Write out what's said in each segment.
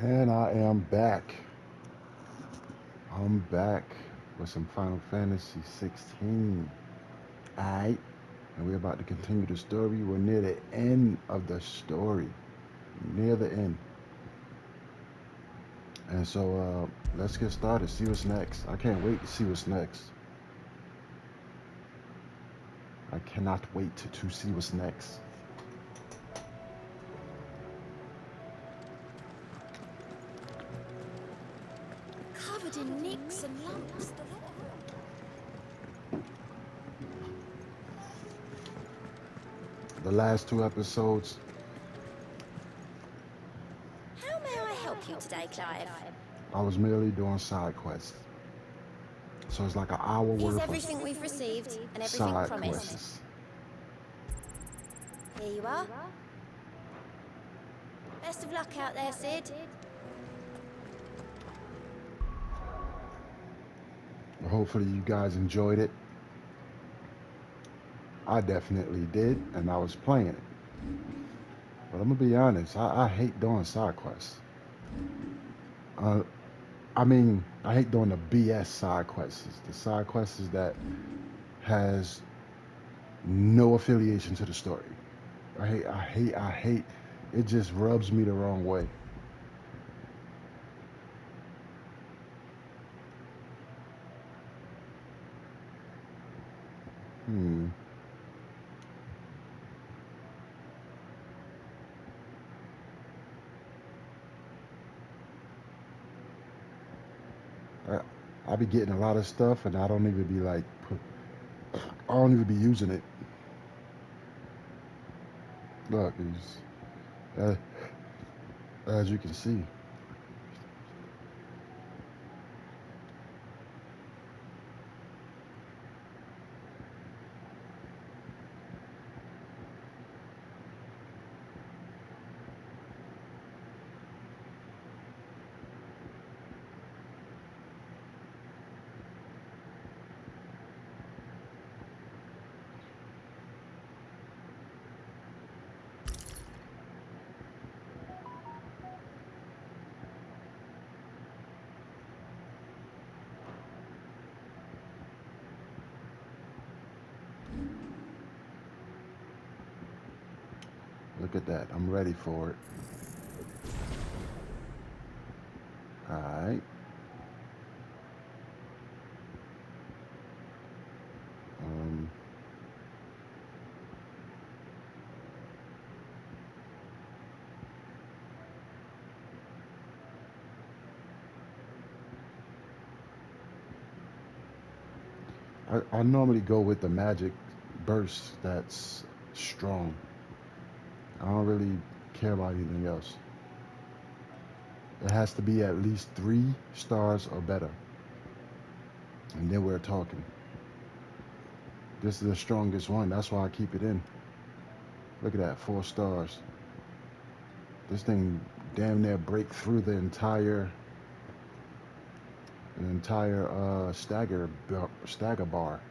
And I am back. I'm back with some Final Fantasy XVI. Alright, and we're about to continue the story. We're near the end of the story. Near the end. And so let's get started. See what's next. I can't wait to see what's next. I cannot wait to see what's next. Covered in nicks and lumps, the lot of them. The last two episodes, How may I help you today, Clive? I was merely doing side quests. So it's like an hour Here's worth of everything we've received and everything side promised. quests. Here you are. Best of luck out there, Sid. Hopefully you guys enjoyed it. I definitely did, and I was playing it. But I'm gonna be honest, I hate doing side quests. Uh, I hate doing the BS side quests. The side quests that has no affiliation to the story. I hate. It just rubs me the wrong way. Hmm. I, I be getting a lot of stuff, and I don't even be like, I don't even be using it. Look, uh, as you can see. Look at that. I'm ready for it. All right. Um, I normally go with the magic burst that's strong. I don't really care about anything else. It has to be at least 3 stars or better. And then we're talking. This is the strongest one. That's why I keep it in. Look at that, 4 stars. This thing damn near break through the entire stagger bar.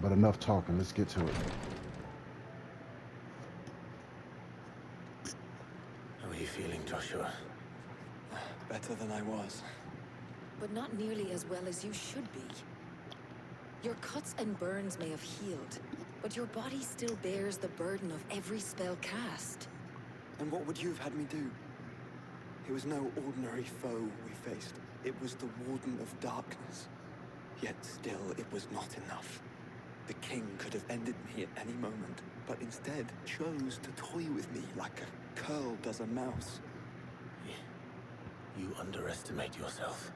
But enough talking. Let's get to it. How are you feeling, Joshua? Better than I was. But not nearly as well as you should be. Your cuts and burns may have healed, but your body still bears the burden of every spell cast. And what would you have had me do? It was no ordinary foe we faced. It was the Warden of Darkness. Yet still, it was not enough. The king could have ended me at any moment, but instead chose to toy with me like a curl does a mouse. You underestimate yourself.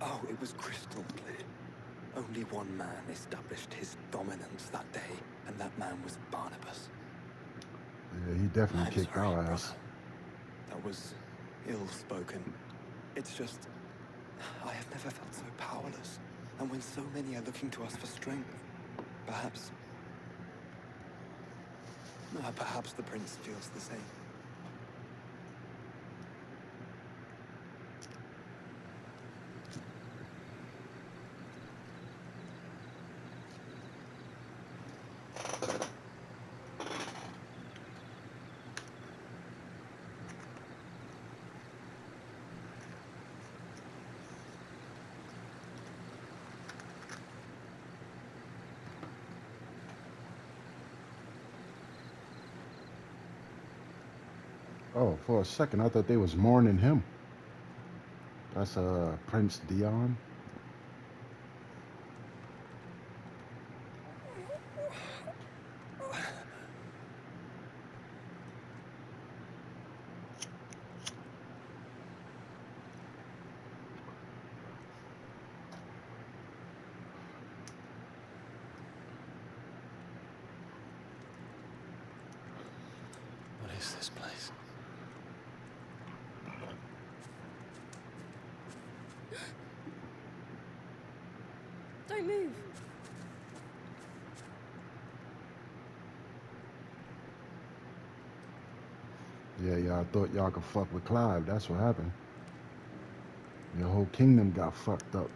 Oh, it was crystal clear. Only one man established his dominance that day, and that man was Barnabas. Yeah, he definitely I'm kicked sorry, our brother. ass. That was ill-spoken. It's just, I have never felt so powerless. And when so many are looking to us for strength, perhaps the prince feels the same. Oh, for a second, I thought they was mourning him. That's Prince Dion. What is this place? Don't move. Yeah, y'all thought y'all could fuck with Clive. That's what happened. Your whole kingdom got fucked up.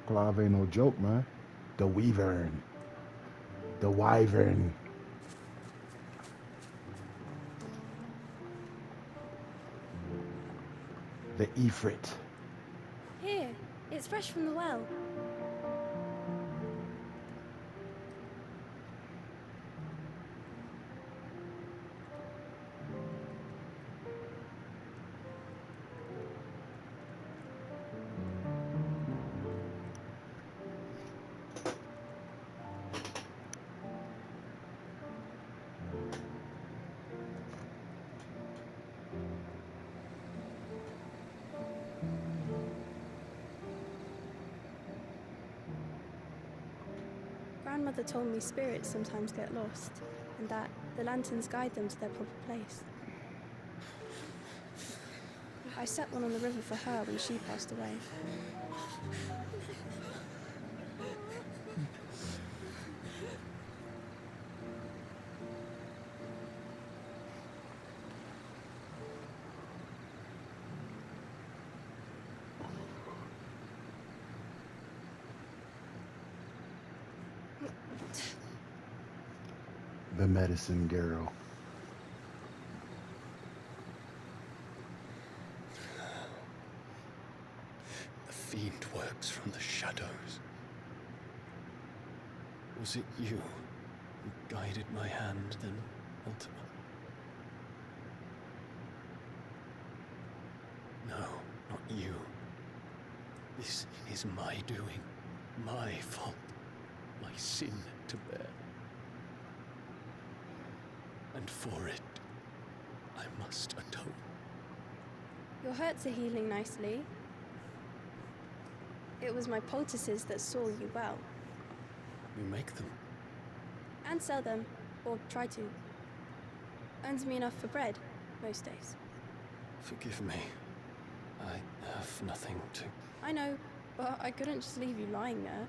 Clive ain't no joke, man. The Weavern. The Wyvern. The Ifrit. Here, it's fresh from the well. Grandmother told me spirits sometimes get lost, and that the lanterns guide them to their proper place. I set one on the river for her when she passed away. The medicine girl. The fiend works from the shadows. Was it you who guided my hand, then, Ultima? No, not you. This is my doing, my fault, my sin to bear. And for it, I must atone. Your hurts are healing nicely. It was my poultices that saw you well. You make them. And sell them, or try to. Earns me enough for bread, most days. Forgive me. I have nothing to... I know, but I couldn't just leave you lying there.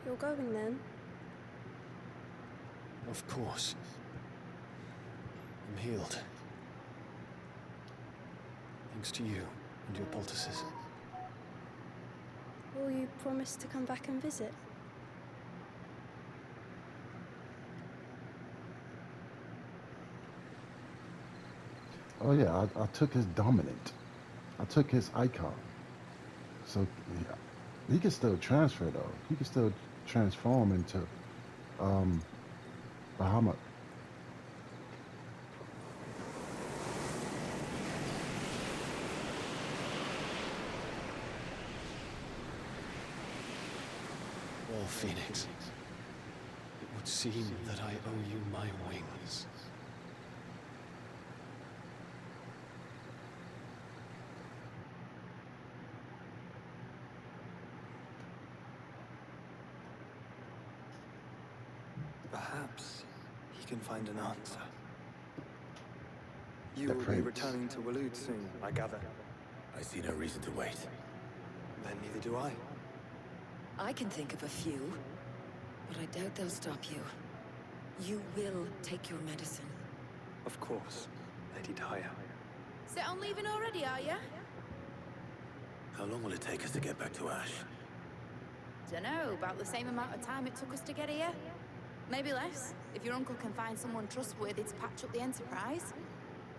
You're going then? Of course. I'm healed. Thanks to you and your poultices. Will you promise to come back and visit? Oh yeah, I took his dominant. I took his icon. So yeah, he can still transfer though. He can still transform into Bahamut. Well, Phoenix, it would seem that I owe you my wings. Perhaps he can find an answer. You The will be prince. returning to Waloed soon, I gather. I see no reason to wait. Then neither do I. I can think of a few, but I doubt they'll stop you. You will take your medicine. Of course, Lady Daya. Set on leaving already, are ya? How long will it take us to get back to Ash? Dunno, about the same amount of time it took us to get here. Maybe less, if your uncle can find someone trustworthy to patch up the Enterprise.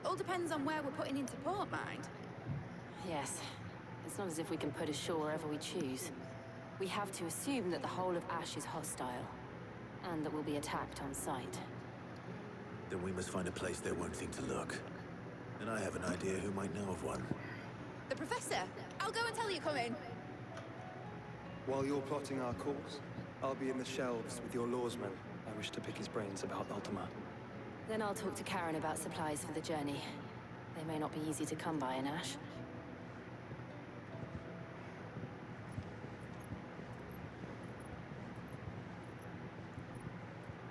All depends on where we're putting into port, mind. Yes. It's not as if we can put ashore wherever we choose. We have to assume that the whole of Ash is hostile, and that we'll be attacked on sight. Then we must find a place they won't think to look. And I have an idea who might know of one. The Professor! I'll go and tell you come in. While you're plotting our course, I'll be in the shelves with your lawsman. I wish to pick his brains about Ultima. Then I'll talk to Karen about supplies for the journey. They may not be easy to come by in Ash.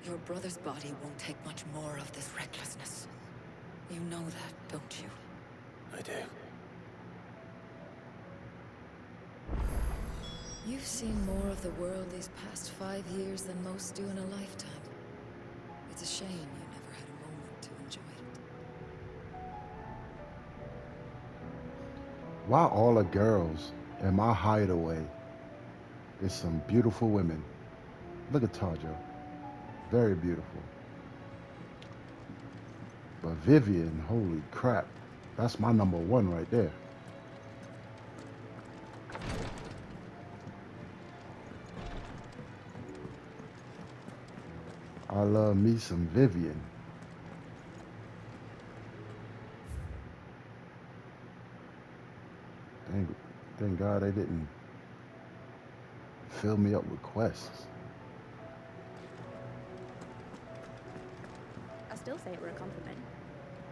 Your brother's body won't take much more of this recklessness. You know that, don't you? I do. You've seen more of the world these past 5 years than most do in a lifetime. It's a shame you never had a moment to enjoy it. Why all the girls in my hideaway is some beautiful women? Look at Tarja. Very beautiful. But Vivian, holy crap. That's my number one right there. I love me some Vivian. Thank God they didn't fill me up with quests. I still say it were a compliment.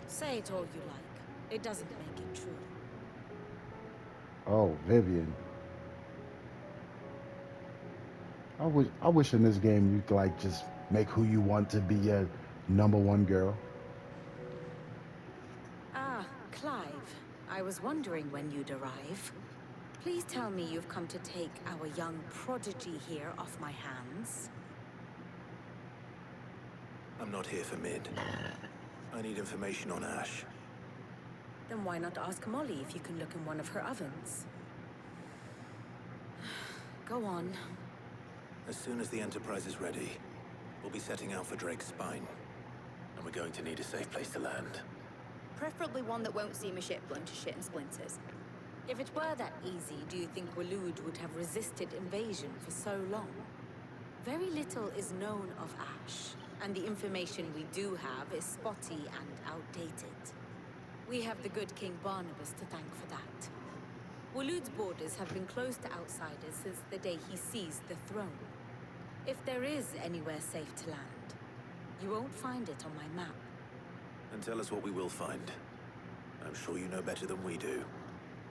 Say it all you like. It doesn't make it true. Oh, Vivian. I wish in this game you could like just make who you want to be your number one girl. Ah, Clive. I was wondering when you'd arrive. Please tell me you've come to take our young prodigy here off my hands. I'm not here for Mid. I need information on Ash. Then why not ask Molly if you can look in one of her ovens? Go on. As soon as the Enterprise is ready, we'll be setting out for Drake's Spine. And we're going to need a safe place to land. Preferably one that won't see my ship blown to shit and splinters. If it were that easy, do you think Waloed would have resisted invasion for so long? Very little is known of Ash, and the information we do have is spotty and outdated. We have the good King Barnabas to thank for that. Waloed's borders have been closed to outsiders since the day he seized the throne. If there is anywhere safe to land, you won't find it on my map. And tell us what we will find. I'm sure you know better than we do.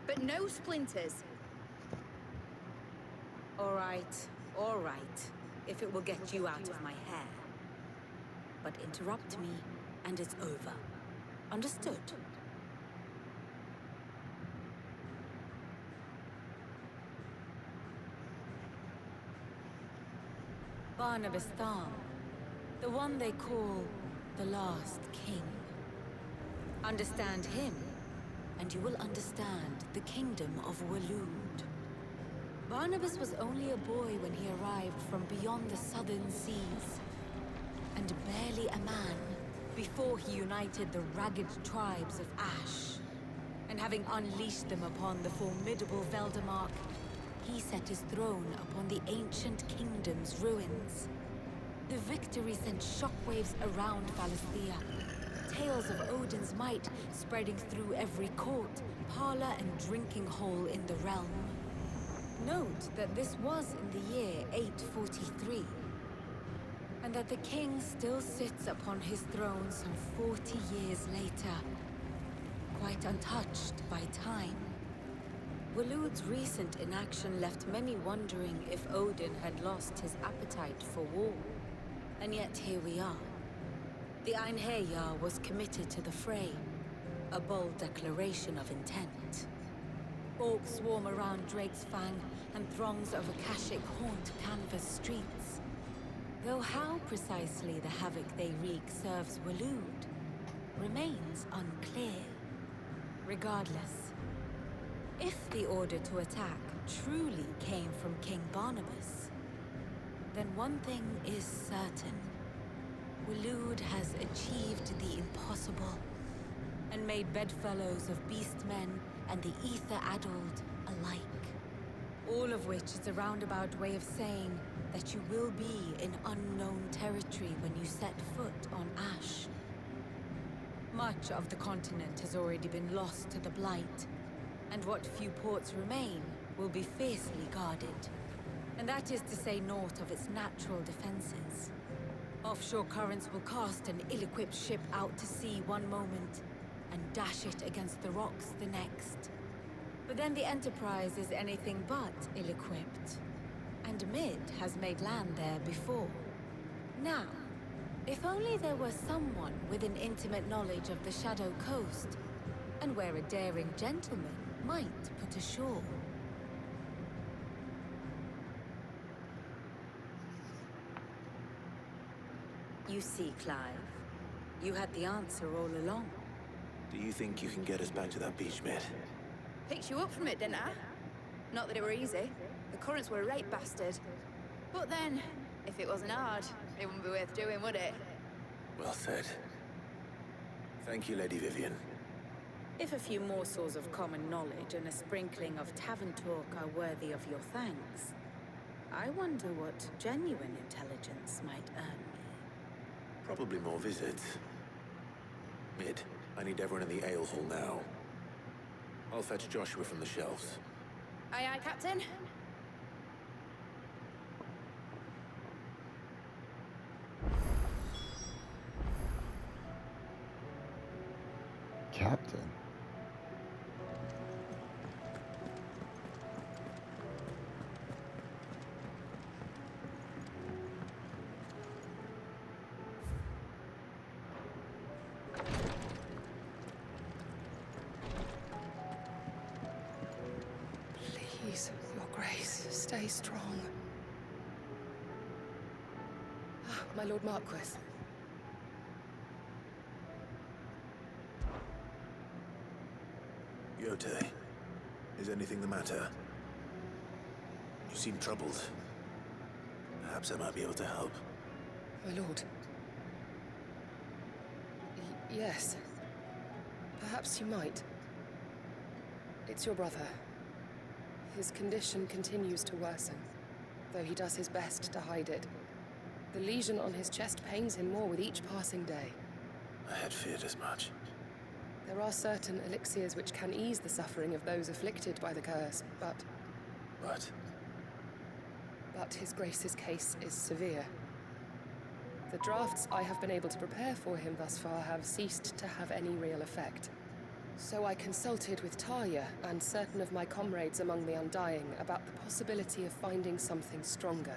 But no splinters. All right, if it will get you out of my hair. But interrupt me, and it's over. Understood? Barnabas Tham, the one they call the last king. Understand him, and you will understand the kingdom of Waloed. Barnabas was only a boy when he arrived from beyond the southern seas, and barely a man before he united the ragged tribes of Ash. And having unleashed them upon the formidable Veldamark, he set his throne upon the ancient kingdom's ruins. The victory sent shockwaves around Valisthea, tales of Odin's might spreading through every court, parlor, and drinking hole in the realm. Note that this was in the year 843, and that the king still sits upon his throne some 40 years later, quite untouched by time. Waloed's recent inaction left many wondering if Odin had lost his appetite for war. And yet here we are. The Einherjar was committed to the fray, a bold declaration of intent. Orcs swarm around Drake's Fang, and throngs of Akashic haunt Canvas streets. Though how precisely the havoc they wreak serves Waloed remains unclear. Regardless, if the order to attack truly came from King Barnabas, then one thing is certain. Waloed has achieved the impossible and made bedfellows of beastmen and the ether-addled alike. All of which is a roundabout way of saying that you will be in unknown territory when you set foot on Ash. Much of the continent has already been lost to the Blight, and what few ports remain will be fiercely guarded. And that is to say naught of its natural defenses. Offshore currents will cast an ill-equipped ship out to sea one moment, and dash it against the rocks the next. But then the Enterprise is anything but ill-equipped. And Mid has made land there before. Now, if only there were someone with an intimate knowledge of the Shadow Coast, and where a daring gentleman might put ashore. You see, Clive, you had the answer all along. Do you think you can get us back to that beach, Mid? Picked you up from it, didn't I? Not that it were easy. The currents were a right bastard. But then, if it wasn't hard, it wouldn't be worth doing, would it? Well said. Thank you, Lady Vivian. If a few morsels of common knowledge and a sprinkling of tavern talk are worthy of your thanks, I wonder what genuine intelligence might earn me. Probably more visits. Mid, I need everyone in the ale hall now. I'll fetch Joshua from the shelves. Aye, aye, Captain. Captain? Please, Your Grace, stay strong. Ah, my Lord Marquis. Yote, is anything the matter? You seem troubled. Perhaps I might be able to help. My lord. Yes. Perhaps you might. It's your brother. His condition continues to worsen, though he does his best to hide it. The lesion on his chest pains him more with each passing day. I had feared as much. There are certain elixirs which can ease the suffering of those afflicted by the curse, but his Grace's case is severe. The drafts I have been able to prepare for him thus far have ceased to have any real effect. So I consulted with Talia and certain of my comrades among the Undying about the possibility of finding something stronger.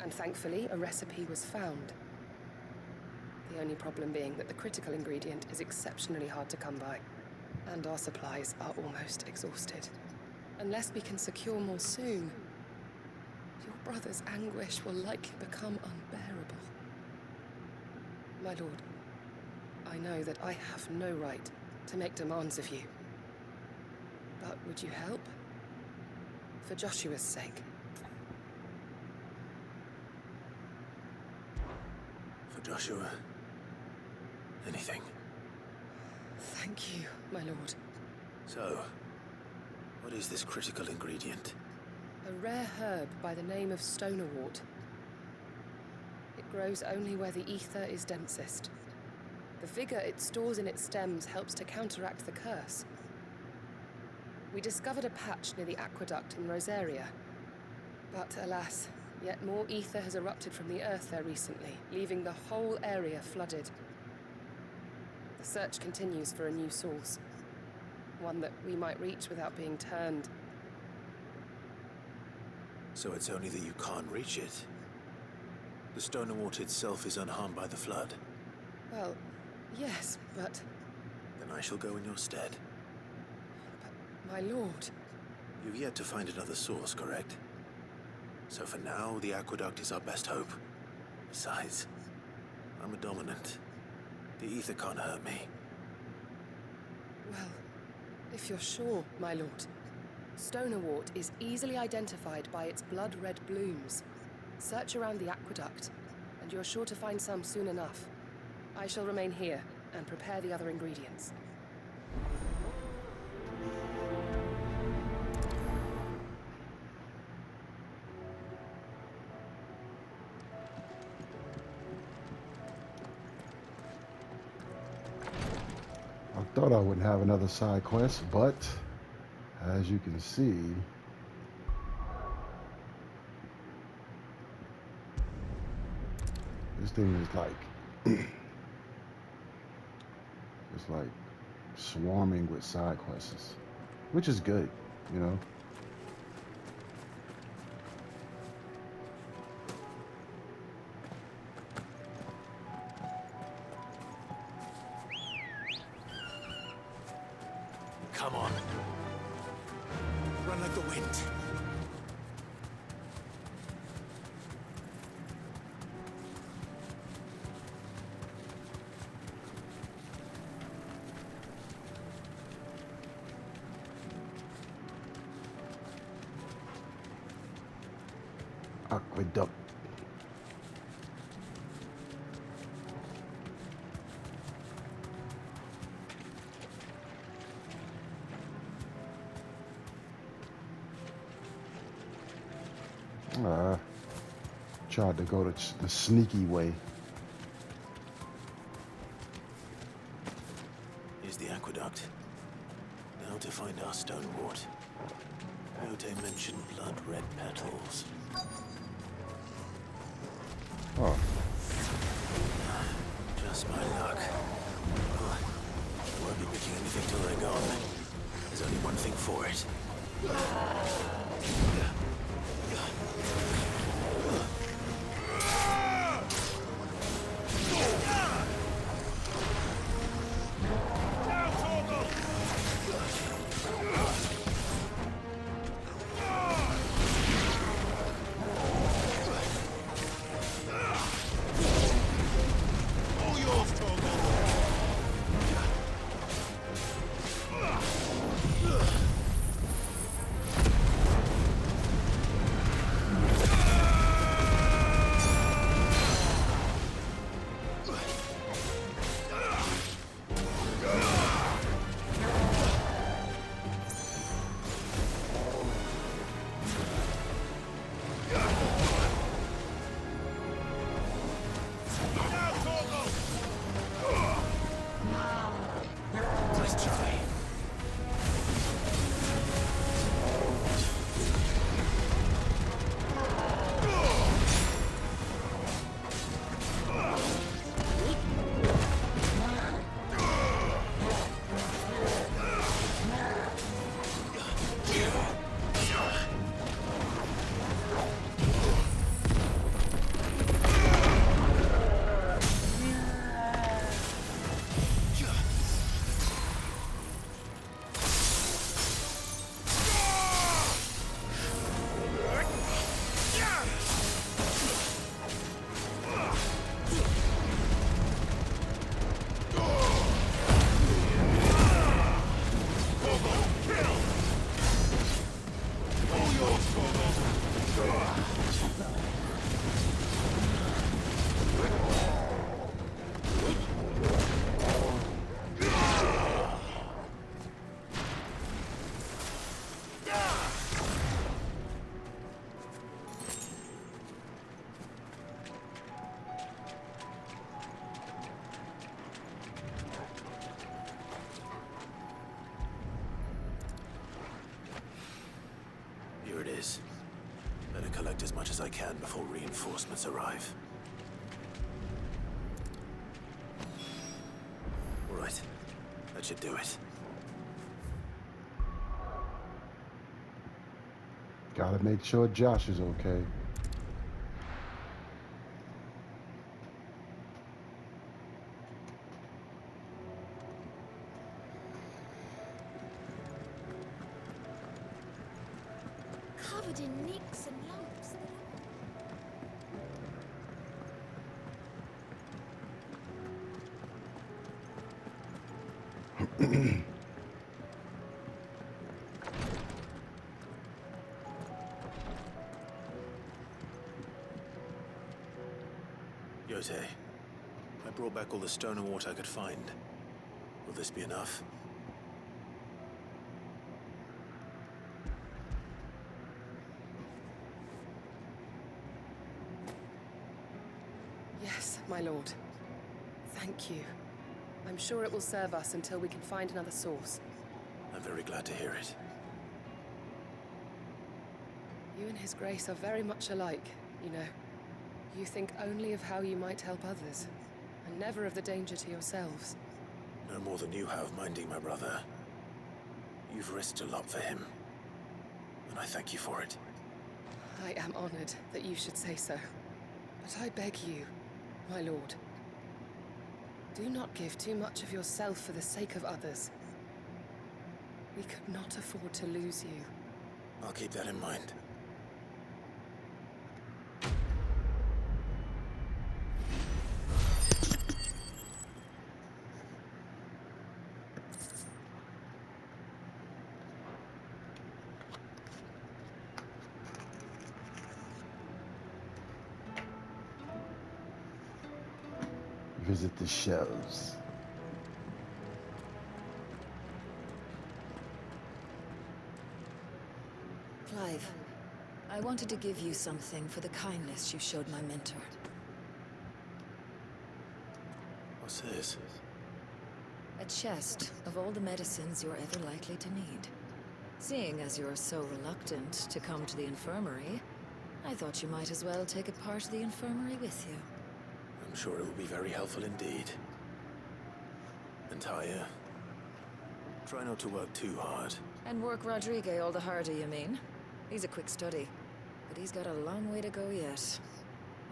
And thankfully, a recipe was found. The only problem being that the critical ingredient is exceptionally hard to come by, and our supplies are almost exhausted. Unless we can secure more soon, your brother's anguish will likely become unbearable. My lord, I know that I have no right to make demands of you. But would you help? For Joshua's sake. For Joshua, anything. Thank you, my lord. So, what is this critical ingredient? A rare herb by the name of stonerwort. It grows only where the ether is densest. The vigor it stores in its stems helps to counteract the curse. We discovered a patch near the aqueduct in Rosaria. But alas, yet more ether has erupted from the earth there recently, leaving the whole area flooded. The search continues for a new source. One that we might reach without being turned. So it's only that you can't reach it? The stonerwort itself is unharmed by the flood? Well, yes, but... Then I shall go in your stead. But, my lord... You've yet to find another source, correct? So for now, the aqueduct is our best hope. Besides, I'm a dominant. The ether can't hurt me. Well, if you're sure, my lord. Stonerwort is easily identified by its blood-red blooms. Search around the aqueduct, and you're sure to find some soon enough. I shall remain here and prepare the other ingredients. I thought I wouldn't have another side quest, but as you can see, this thing is like it's like swarming with side quests, which is good, you know. Come on. Run like the wind. Aqueduct. Tried to go the sneaky way. Here's the aqueduct. Now to find our stone wart. How mention blood red petals. Oh, Just my luck. Well, won't be picking anything till they're gone. There's only one thing for it. Here it is. Better collect as much as I can before reinforcements arrive. Right. That should do it. gotta make sure Josh is okay. Covered in nicks and lumps. brought back all the stone and water I could find. Will this be enough? Yes, my lord. Thank you. I'm sure it will serve us until we can find another source. I'm very glad to hear it. You and His Grace are very much alike, you know. You think only of how you might help others, and never of the danger to yourselves. No more than you have minding my brother. You've risked a lot for him, and I thank you for it. I am honored that you should say so. But I beg you, my lord, do not give too much of yourself for the sake of others. We could not afford to lose you. I'll keep that in mind. Visit the shelves. Clive, I wanted to give you something for the kindness you showed my mentor. What's this? A chest of all the medicines you're ever likely to need. Seeing as you're so reluctant to come to the infirmary, I thought you might as well take a part of the infirmary with you. I'm sure it will be very helpful indeed. And Talia, try not to work too hard. And work Rodrigue all the harder, you mean? He's a quick study, but he's got a long way to go yet.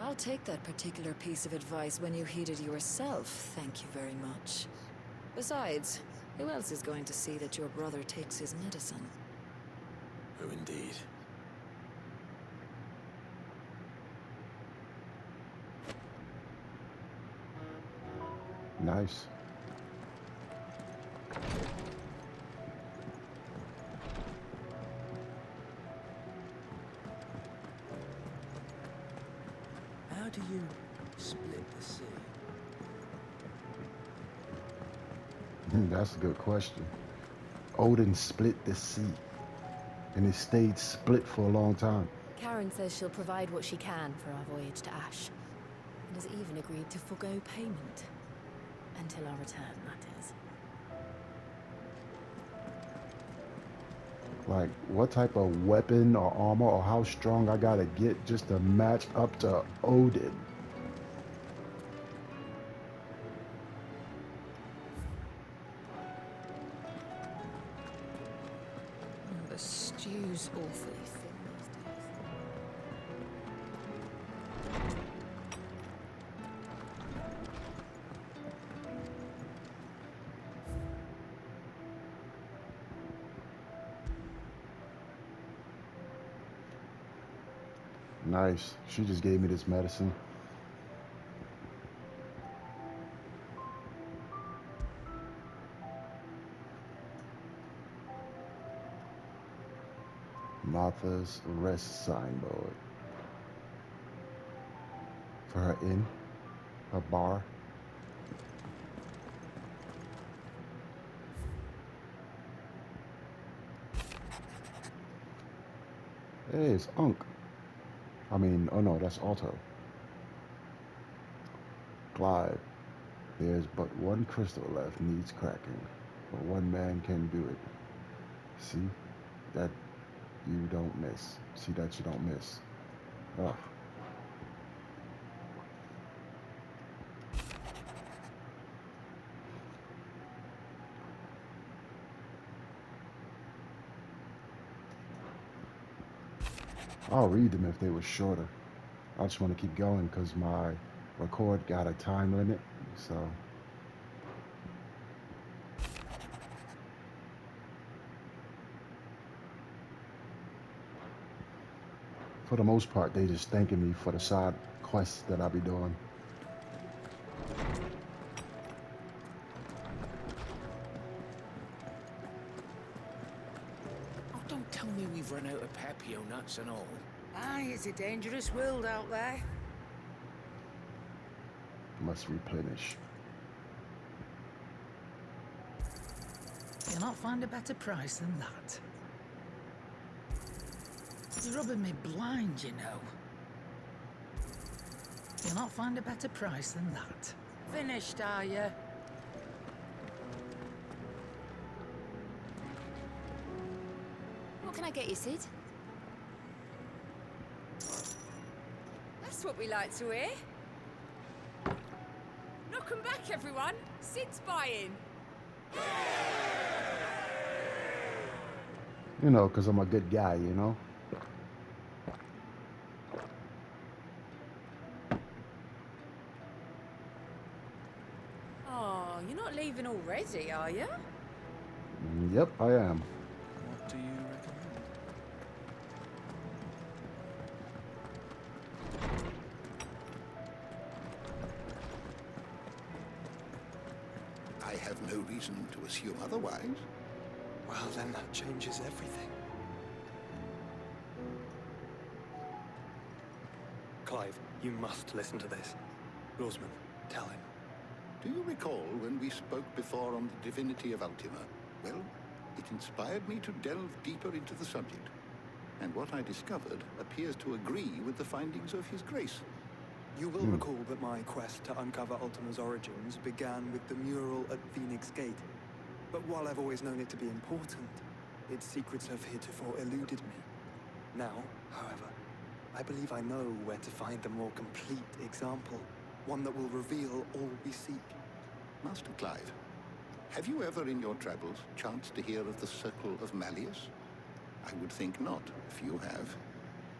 I'll take that particular piece of advice when you heed it yourself, thank you very much. Besides, who else is going to see that your brother takes his medicine? Oh, indeed. Nice. How do you split the sea? That's a good question. Odin split the sea, and it stayed split for a long time. Karen says she'll provide what she can for our voyage to Ash, and has even agreed to forgo payment. Until our return, that is. Like, what type of weapon or armor or how strong I gotta get just to match up to Odin? The stew's awfully thin these days. Nice. She just gave me this medicine. Martha's Rest signboard. For her inn, her bar. Hey, it's Unk. I mean, oh no, that's Otto. Clive, there's but one crystal left, needs cracking. But one man can do it. See? That you don't miss. See that you don't miss. Ugh. I'll read them if they were shorter. I just want to keep going because my record got a time limit, so. For the most part, they just thanking me for the side quests that I be doing. Oh, don't tell me we've run out of papio nuts and all. Aye, it's a dangerous world out there. must replenish. You'll not find a better price than that. It's rubbing me blind, you know. You'll not find a better price than that. Finished, are you? What can I get you, Sid? That's what we like to hear. Knock 'em back, everyone. Sid's buying. You know, because I'm a good guy, you know? Oh, you're not leaving already, are you? Yep, I am. What do you recommend? I have no reason to assume otherwise. Well, then that changes everything. Clive, you must listen to this. Roseman, tell him. Do you recall when we spoke before on the divinity of Ultima? Well, it inspired me to delve deeper into the subject. And what I discovered appears to agree with the findings of His Grace. You will recall that my quest to uncover Ultima's origins began with the mural at Phoenix Gate. But while I've always known it to be important, its secrets have heretofore eluded me. Now, however, I believe I know where to find the more complete example, one that will reveal all we seek. Master Clive, have you ever in your travels chanced to hear of the Circle of Malleus? I would think not, if you have.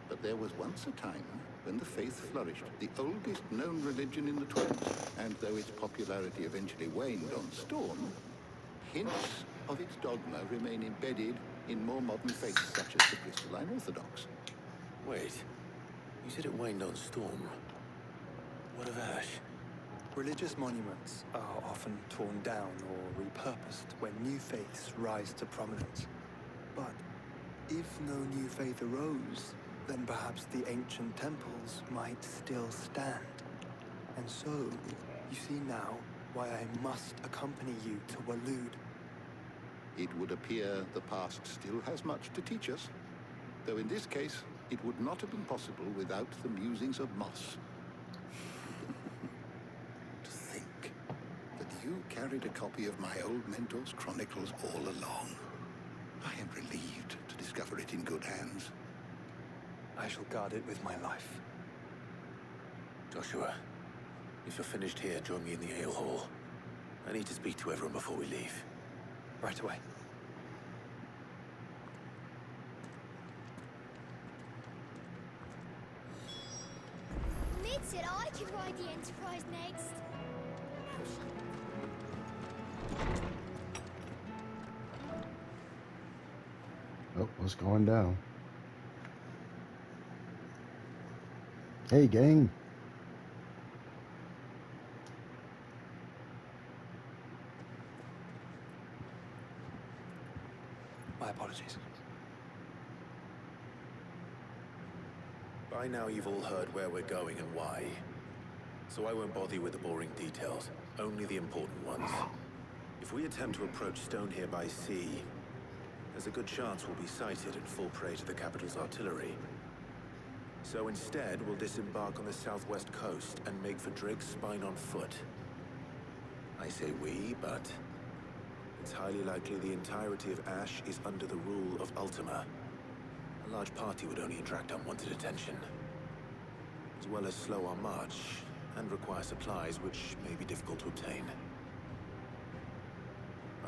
But there was once a time when the faith flourished, the oldest known religion in the Twins, and though its popularity eventually waned on Storm, hints of its dogma remain embedded in more modern faiths such as the Crystalline Orthodox. Wait, you said it waned on Storm. What of Ash? Religious monuments are often torn down or repurposed when new faiths rise to prominence. But if no new faith arose, then perhaps the ancient temples might still stand. And so, you see now why I must accompany you to Waloed. It would appear the past still has much to teach us, though in this case, it would not have been possible without the musings of Moss. To think that you carried a copy of my old mentor's chronicles all along. I am relieved to discover it in good hands. I shall guard it with my life. Joshua, if you're finished here, join me in the ale hall. I need to speak to everyone before we leave. Right away. Mid said I could ride the Enterprise next. Oh, what's going down? Hey, gang. My apologies. By now you've all heard where we're going and why. So I won't bother you with the boring details, only the important ones. If we attempt to approach Stone here by sea, there's a good chance we'll be sighted and fall prey to the capital's artillery. So instead, we'll disembark on the southwest coast and make for Drake's Spine on foot. I say we, but it's highly likely the entirety of Ash is under the rule of Ultima. A large party would only attract unwanted attention, as well as slow our march and require supplies which may be difficult to obtain.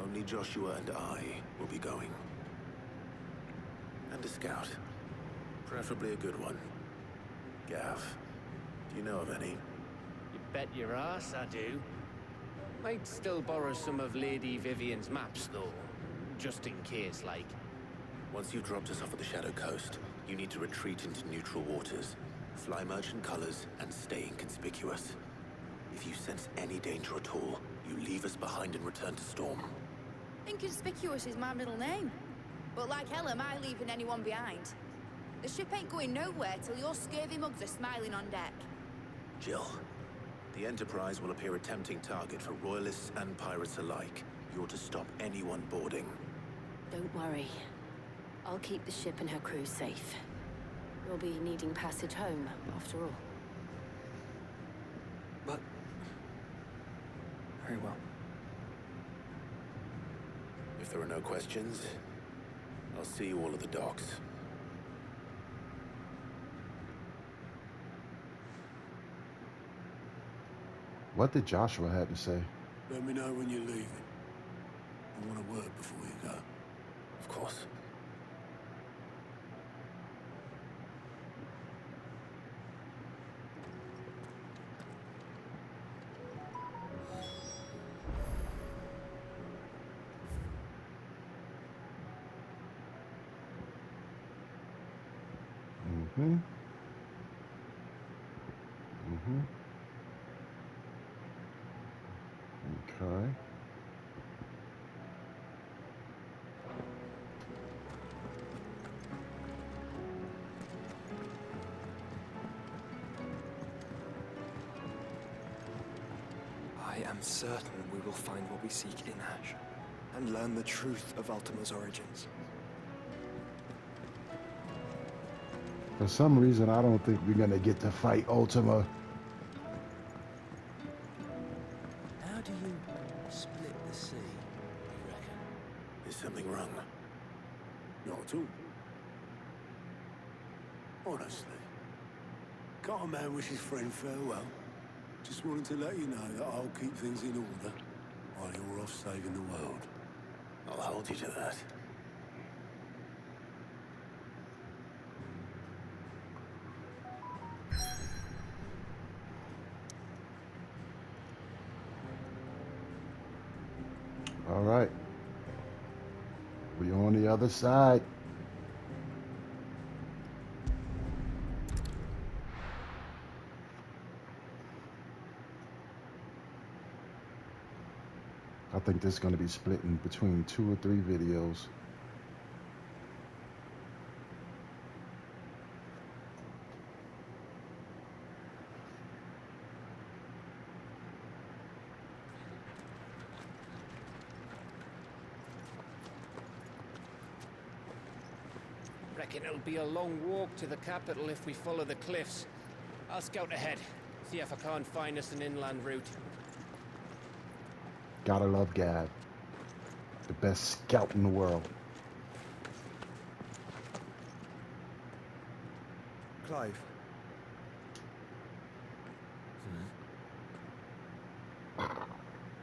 Only Joshua and I will be going. And a scout. Preferably a good one. Gav, do you know of any? You bet your ass I do. Might still borrow some of Lady Vivian's maps, though. Just in case, like. Once you've dropped us off at the Shadow Coast, you need to retreat into neutral waters, fly merchant colors, and stay inconspicuous. If you sense any danger at all, you leave us behind and return to Storm. Inconspicuous is my middle name. But like hell am I leaving anyone behind. The ship ain't going nowhere till your scurvy mugs are smiling on deck. Jill, The Enterprise will appear a tempting target for royalists and pirates alike. You're to stop anyone boarding. Don't worry. I'll keep the ship and her crew safe. We'll be needing passage home, after all. But... very well. If there are no questions, I'll see you all at the docks. What did Joshua have to say? Let me know when you're leaving. I want a word before you go. Of course. Mm-hmm. Mm-hmm. Okay. I am certain we will find what we seek in Ash, and learn the truth of Ultima's origins. For some reason, I don't think we're gonna get to fight Ultima. How do you split the sea, you reckon? Is something wrong? Not at all. Honestly. Can't a man wish his friend farewell? Just wanted to let you know that I'll keep things in order while you're off saving the world. I'll hold you to that. All right. We on the other side. I think this is going to be split in between 2 or 3 videos. Reckon it'll be a long walk to the capital if we follow the cliffs. I'll scout ahead, see if I can't find us an inland route. Gotta love Gad. The best scout in the world. Clive.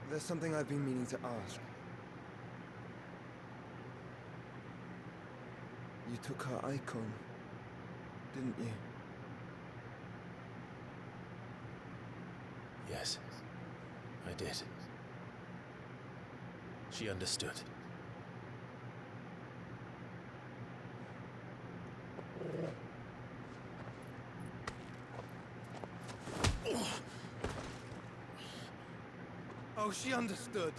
There's something I've been meaning to ask. You took her icon, didn't you? Yes, I did. She understood. Oh, she understood.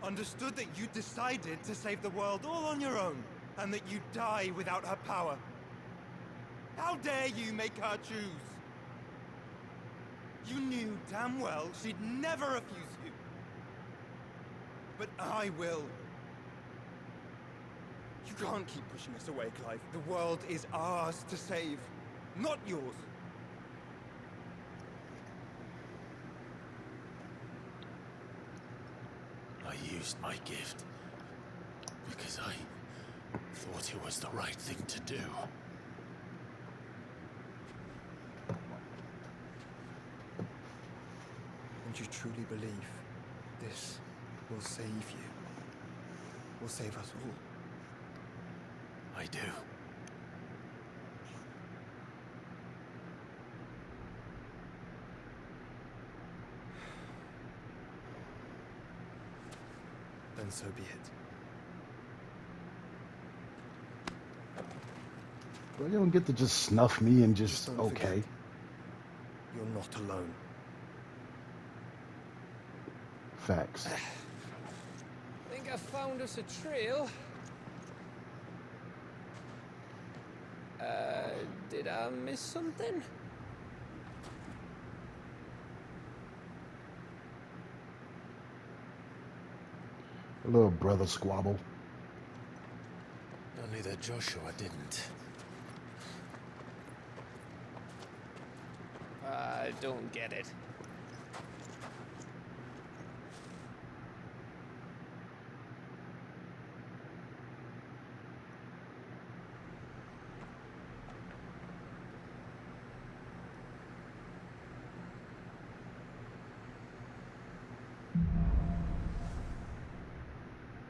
Understood that you decided to save the world all on your own, and that you'd die without her power. How dare you make her choose? You knew damn well she'd never refuse you. But I will. You can't keep pushing us away, Clive. The world is ours to save, not yours. I used my gift because I thought it was the right thing to do. And you truly believe this will save you? Will save us all? I do. Then so be it. Well, you don't get to just snuff me and just don't okay. forget, you're not alone. Facts. Think I found us a trail. Did I miss something? A little brother squabble. Only that Joshua didn't. I don't get it.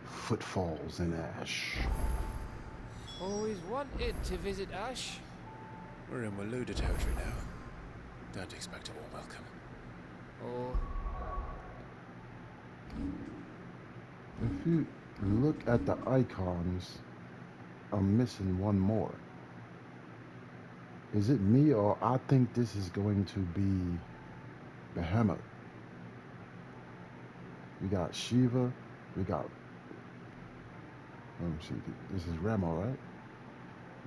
Footfalls in ash. Always wanted to visit Ash. We're in Waluda territory now. Don't expect a warm welcome. Oh. If you look at the icons, I'm missing one more. Is it me, or I think this is going to be Behemoth? We got Shiva, we got, let me see, this is Ramo, right?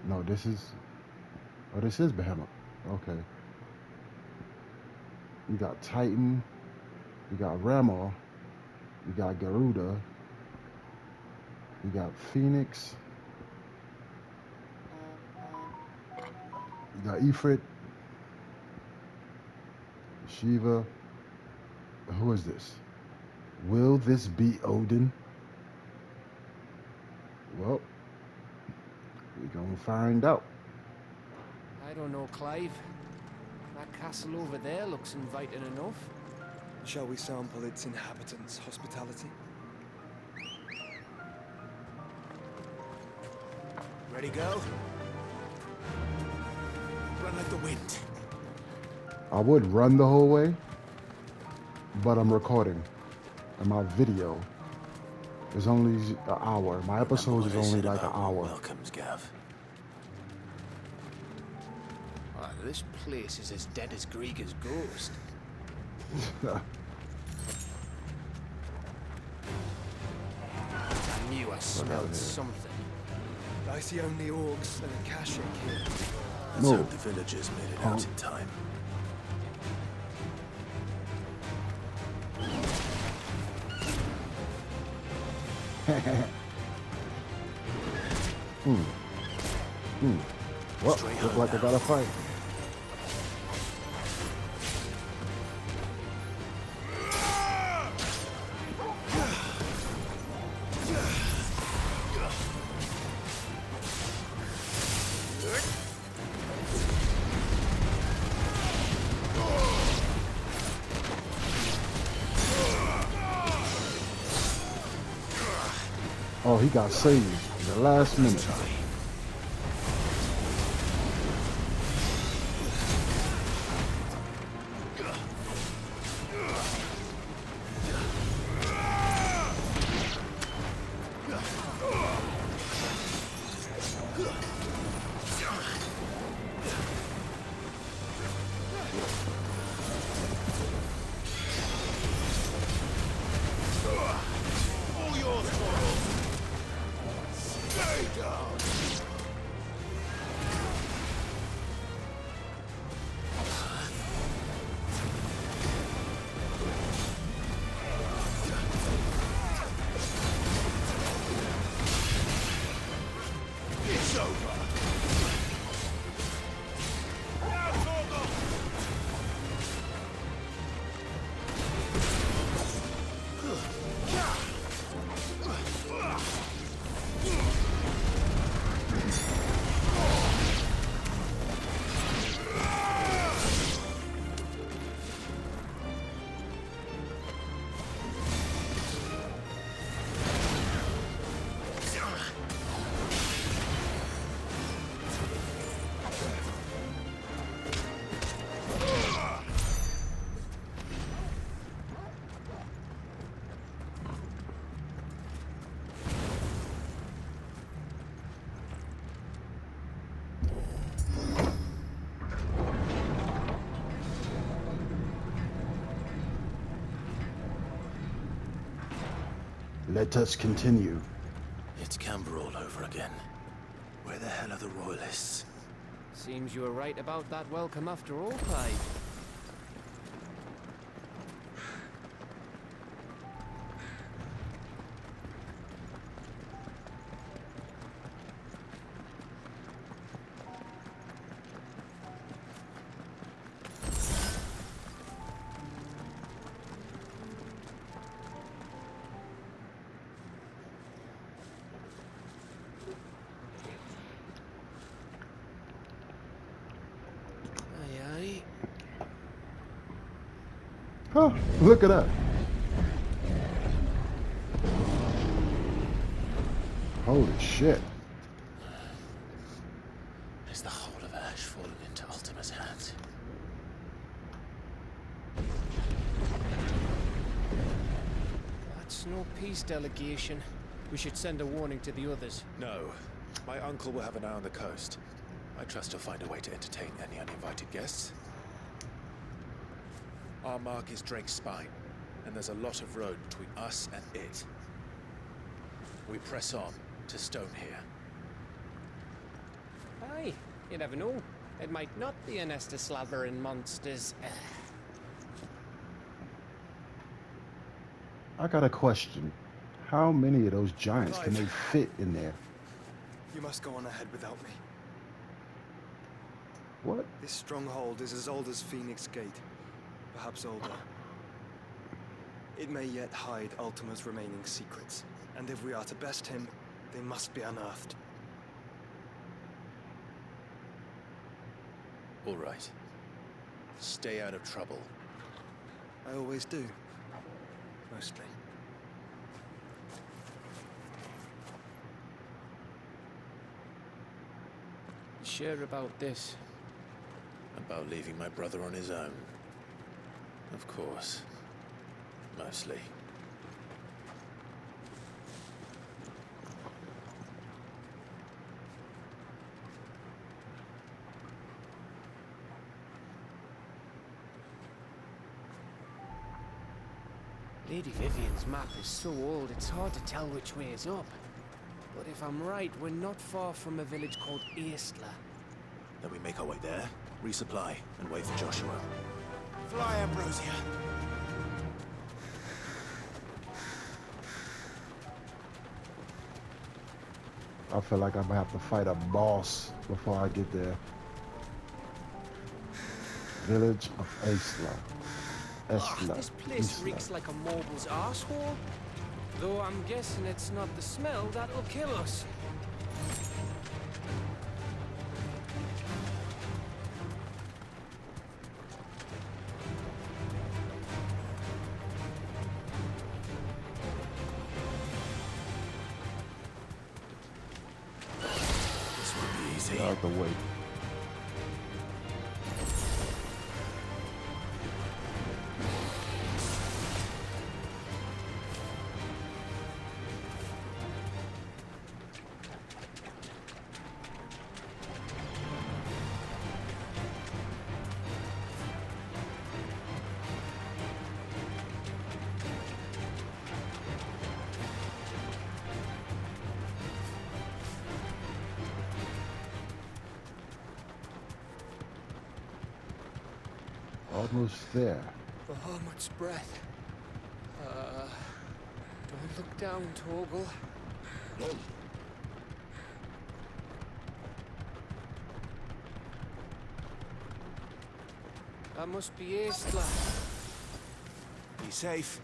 No, this is Behemoth. Okay. We got Titan, we got Ramo, we got Garuda, we got Phoenix, we got Ifrit, Shiva. Who is this? Will this be Odin? Well, we're gonna find out. I don't know, Clive. That castle over there looks inviting enough. Shall we sample its inhabitants' hospitality? Ready, go? Run like the wind. I would run the whole way, but I'm recording, and my video is only an hour. My episodes is only like an hour. Welcomes, Gav. Oh, this place is as dead as Grieger's ghost. I knew I smelled something. I see only orcs and a Kashik here. Let's hope the villagers made it out in time. Well, look like I gotta fight. Oh, he got saved in the last minute. Let us continue. It's Camber all over again. Where the hell are the royalists? Seems you were right about that welcome after all, Clive. Oh, look at that. Holy shit. Is the whole of Ash fallen into Ultima's hands? That's no peace delegation. We should send a warning to the others. No. My uncle will have an eye on the coast. I trust he'll find a way to entertain any uninvited guests. Our mark is Drake's Spine, and there's a lot of road between us and it. We press on to Stonehere. Aye, you never know. It might not be a nest of slathering monsters. I got a question. How many of those giants can they fit in there? You must go on ahead without me. What? This stronghold is as old as Phoenix Gate. Perhaps older. It may yet hide Ultima's remaining secrets. And if we are to best him, they must be unearthed. All right. Stay out of trouble. I always do. Mostly. You sure about this? About leaving my brother on his own. Of course. Mostly. Lady Vivian's map is so old, it's hard to tell which way is up. But if I'm right, we're not far from a village called Aistla. Then we make our way there, resupply, and wait for Joshua. Fly, Ambrosia. I feel like I'm gonna have to fight a boss before I get there. Village of Aistla. This place reeks like a mobile's arsehole. Though I'm guessing it's not the smell that'll kill us. This won't be easy. Out the way. Almost there. Bahamut's breath. Don't look down, Torgal. That must be Aistla. Be safe.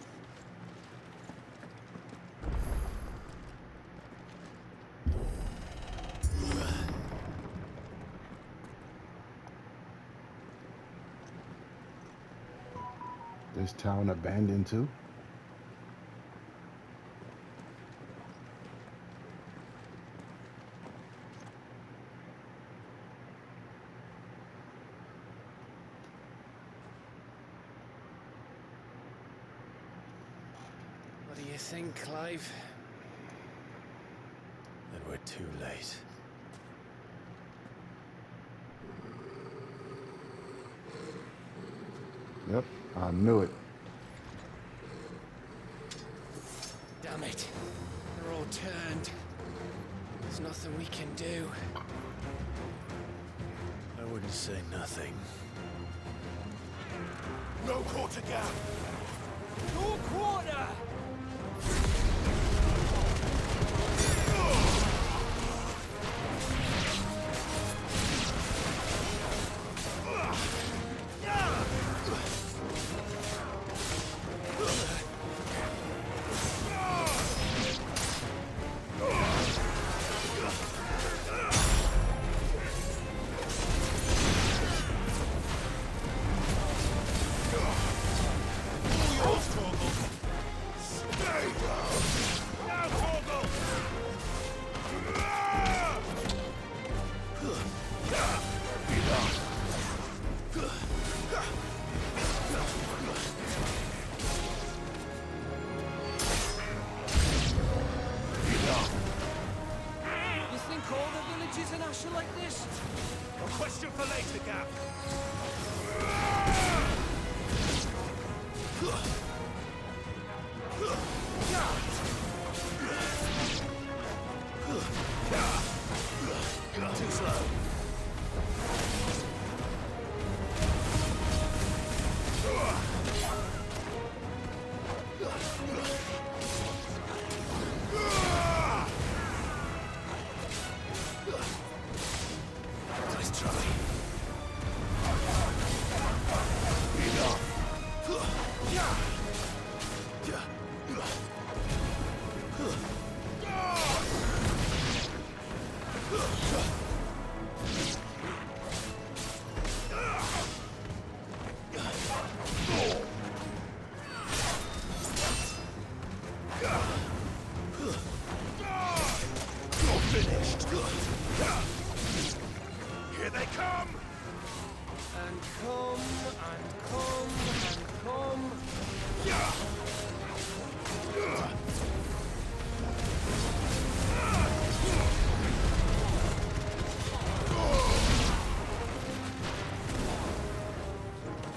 This town abandoned too? What do you think, Clive? Then we're too late. Yep, I knew it. Damn it. They're all turned. There's nothing we can do. I wouldn't say nothing. No quarter gap. No quarter! martial like this? A question for later, Gap. Too slow. Nice try. Here they come! And come, and come, and come.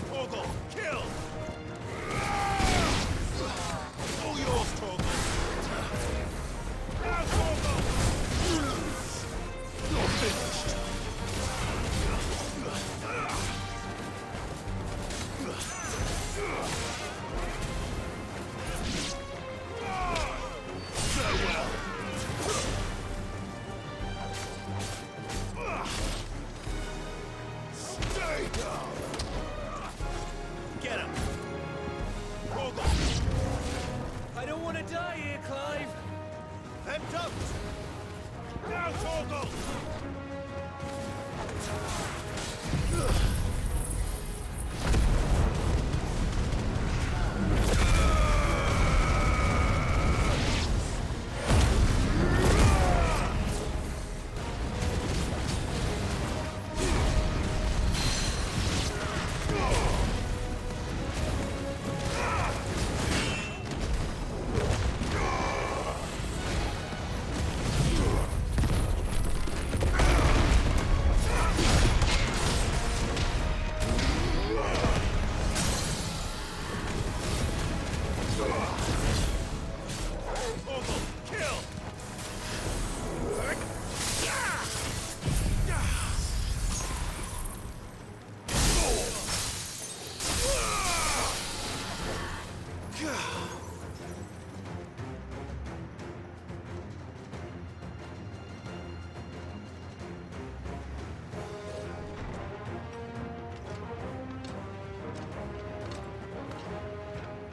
Torgal, kill! All yours, Torgal! Now, Torgal! You're finished! Farewell! Stay down! Get him! Torgal! I don't want to die here, Clive. Then don't! Now, Torgal!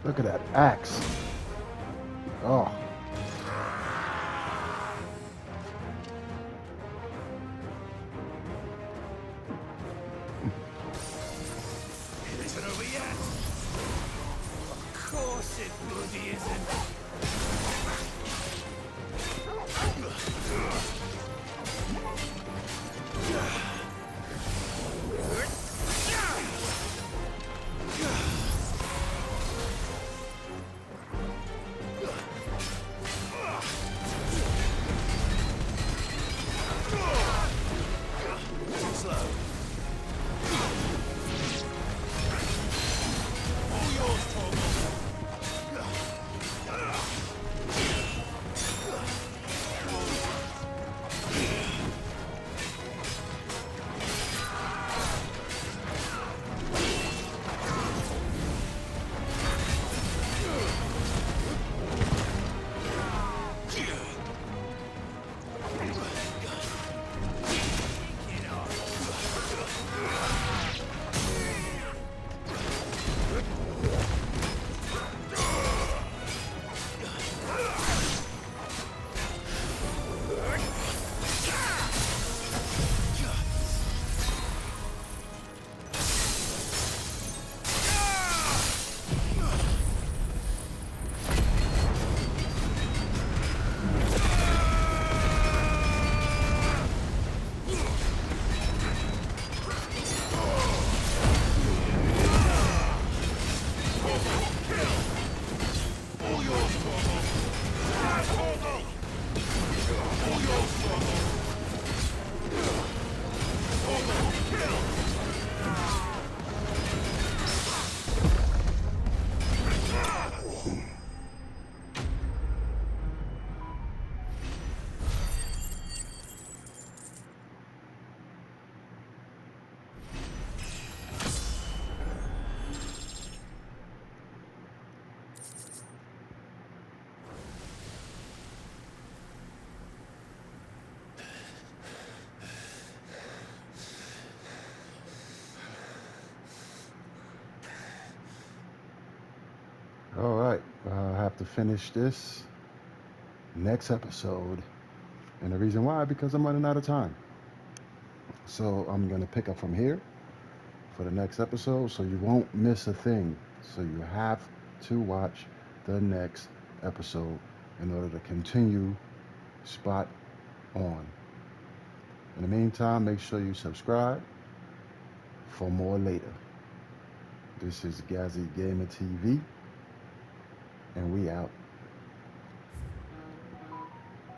Look at that axe. Oh. It isn't over yet! Of course it bloody isn't. right, I have to finish this next episode. And the reason why, because I'm running out of time. So I'm going to pick up from here for the next episode so you won't miss a thing. So you have to watch the next episode in order to continue spot on. In the meantime, make sure you subscribe for more later. This is Gazzy Gamer TV, and we out.